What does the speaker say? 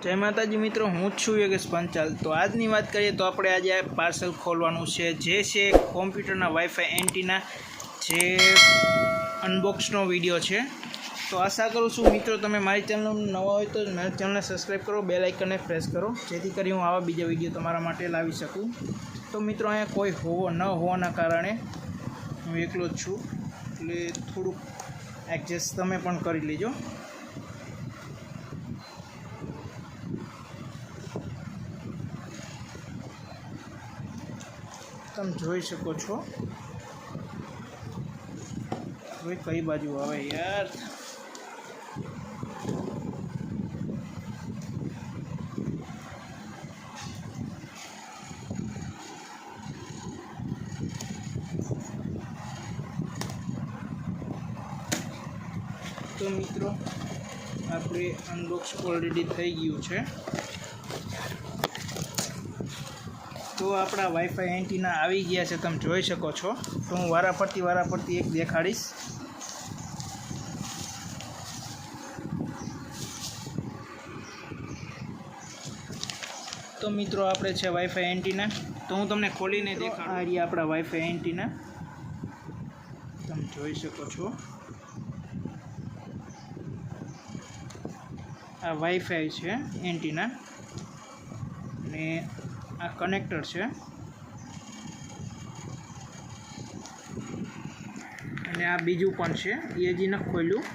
જય માતાજી મિત્રો, હું જ છું યોગેશ પંચાલ। તો આજની વાત કરીએ તો આપણે આજે પાર્સલ ખોલવાનું છે, જે છે કોમ્પ્યુટરના વાઈફાઈ એન્ટીના, જે અનબોક્સનો વિડીયો છે। તો આશા કરું છું મિત્રો તમે મારી ચેનલ નવા હોય તો મારી ચેનલને સબસ્ક્રાઈબ કરો, બેલ આઇકનને પ્રેસ કરો, જેથી કરી હું આવા બીજા વિડીયો તમારા માટે લાવી શકું। તો મિત્રો અહીંયા કોઈ ન હોવાના કારણે હું એકલો જ છું, એટલે થોડુંક એડજસ્ટ તમે પણ કરી લેજો। તમે જોઈ શકો છો હવે કઈ બાજુ આવે યાર। તો મિત્રો આપણે અનબોક્સ ઓલરેડી થઈ ગયું છે। તો આપણા વાઈફાઈ એન્ટીના આવી ગયા છે, તમે જોઈ શકો છો। તો હું વારાફરતી એક દેખાડીશ। તો મિત્રો આપણે છે વાઈફાઈ એન્ટીના, તો હું તમને ખોલીને દેખાડું। આ રહ્યા આપણા વાઈફાઈ એન્ટીના, તમે જોઈ શકો છો। આ વાઈફાઈ છે એન્ટીના ને આ કનેક્ટર છે, અને આ બીજું પણ છે, એ હજી નથી ખોલ્યું।